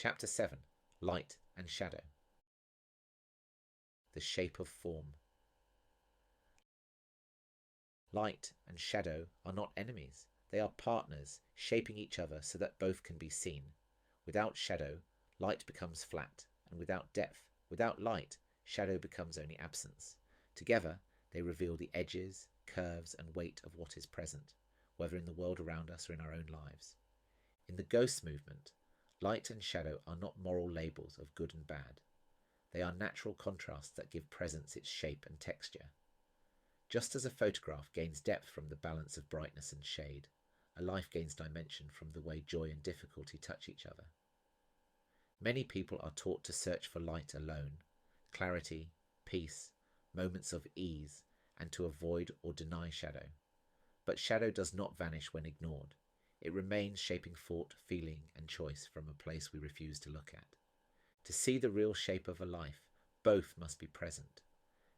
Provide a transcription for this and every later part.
Chapter 7. Light and Shadow. The shape of form. Light and shadow are not enemies. They are partners, shaping each other so that both can be seen. Without shadow, light becomes flat, and without depth, without light, shadow becomes only absence. Together, they reveal the edges, curves, and weight of what is present, whether in the world around us or in our own lives. In the Ghosts movement, light and shadow are not moral labels of good and bad. They are natural contrasts that give presence its shape and texture. Just as a photograph gains depth from the balance of brightness and shade, a life gains dimension from the way joy and difficulty touch each other. Many people are taught to search for light alone, clarity, peace, moments of ease, and to avoid or deny shadow. But shadow does not vanish when ignored. It remains, shaping thought, feeling, and choice from a place we refuse to look at. To see the real shape of a life, both must be present.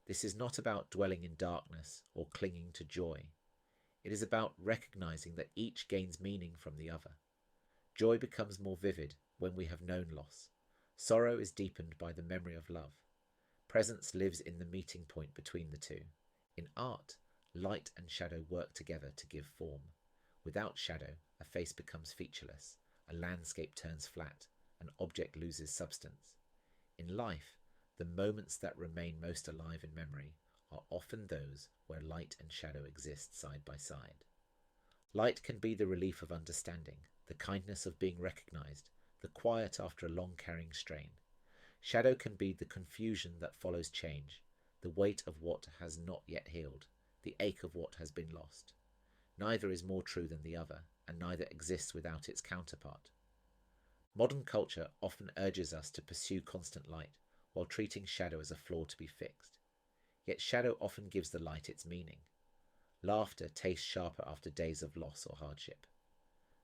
This is not about dwelling in darkness or clinging to joy. It is about recognizing that each gains meaning from the other. Joy becomes more vivid when we have known loss. Sorrow is deepened by the memory of love. Presence lives in the meeting point between the two. In art, light and shadow work together to give form. Without shadow, a face becomes featureless, a landscape turns flat, an object loses substance. In life, the moments that remain most alive in memory are often those where light and shadow exist side by side. Light can be the relief of understanding, the kindness of being recognized, the quiet after a long carrying strain. Shadow can be the confusion that follows change, the weight of what has not yet healed, the ache of what has been lost. Neither is more true than the other, and neither exists without its counterpart. Modern culture often urges us to pursue constant light, while treating shadow as a flaw to be fixed. Yet shadow often gives the light its meaning. Laughter tastes sharper after days of loss or hardship.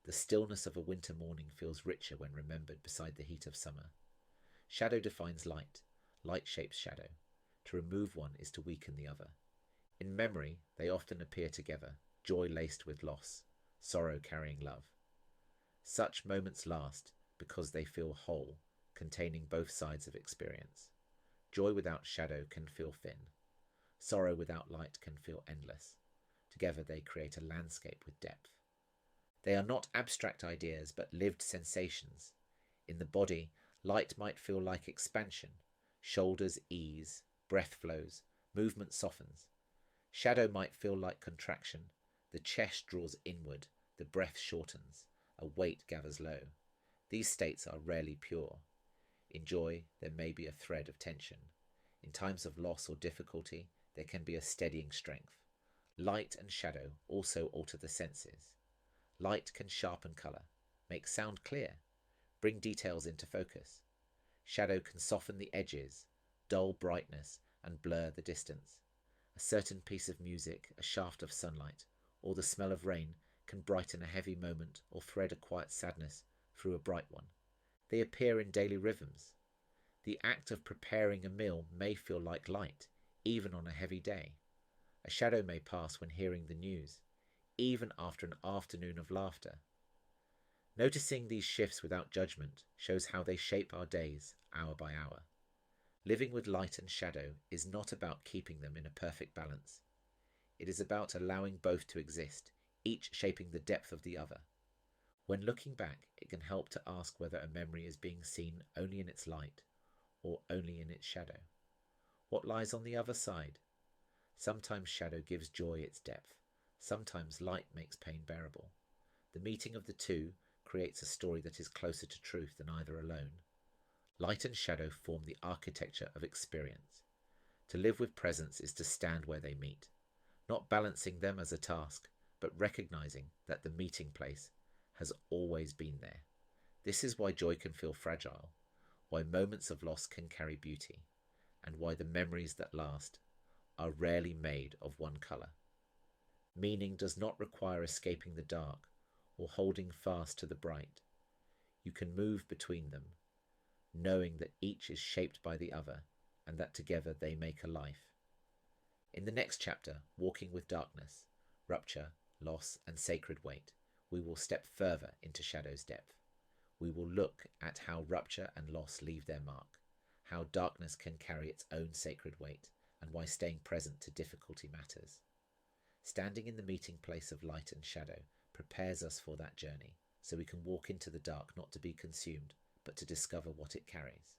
The stillness of a winter morning feels richer when remembered beside the heat of summer. Shadow defines light. Light shapes shadow. To remove one is to weaken the other. In memory, they often appear together, joy laced with loss, sorrow carrying love. Such moments last because they feel whole, containing both sides of experience. Joy without shadow can feel thin. Sorrow without light can feel endless. Together they create a landscape with depth. They are not abstract ideas, but lived sensations. In the body, light might feel like expansion. Shoulders ease, breath flows, movement softens. Shadow might feel like contraction. The chest draws inward, the breath shortens, a weight gathers low. These states are rarely pure. In joy, there may be a thread of tension. In times of loss or difficulty, there can be a steadying strength. Light and shadow also alter the senses. Light can sharpen colour, make sound clear, bring details into focus. Shadow can soften the edges, dull brightness, and blur the distance. A certain piece of music, a shaft of sunlight, or the smell of rain can brighten a heavy moment or thread a quiet sadness through a bright one. They appear in daily rhythms. The act of preparing a meal may feel like light, even on a heavy day. A shadow may pass when hearing the news, even after an afternoon of laughter. Noticing these shifts without judgment shows how they shape our days, hour by hour. Living with light and shadow is not about keeping them in a perfect balance. It is about allowing both to exist, each shaping the depth of the other. When looking back, it can help to ask whether a memory is being seen only in its light or only in its shadow. What lies on the other side? Sometimes shadow gives joy its depth. Sometimes light makes pain bearable. The meeting of the two creates a story that is closer to truth than either alone. Light and shadow form the architecture of experience. To live with presence is to stand where they meet, not balancing them as a task, but recognizing that the meeting place has always been there. This is why joy can feel fragile, why moments of loss can carry beauty, and why the memories that last are rarely made of one colour. Meaning does not require escaping the dark or holding fast to the bright. You can move between them, knowing that each is shaped by the other and that together they make a life. In the next chapter, Walking with Darkness, Rupture, Loss and Sacred Weight, we will step further into shadow's depth. We will look at how rupture and loss leave their mark, how darkness can carry its own sacred weight, and why staying present to difficulty matters. Standing in the meeting place of light and shadow prepares us for that journey, so we can walk into the dark not to be consumed, but to discover what it carries.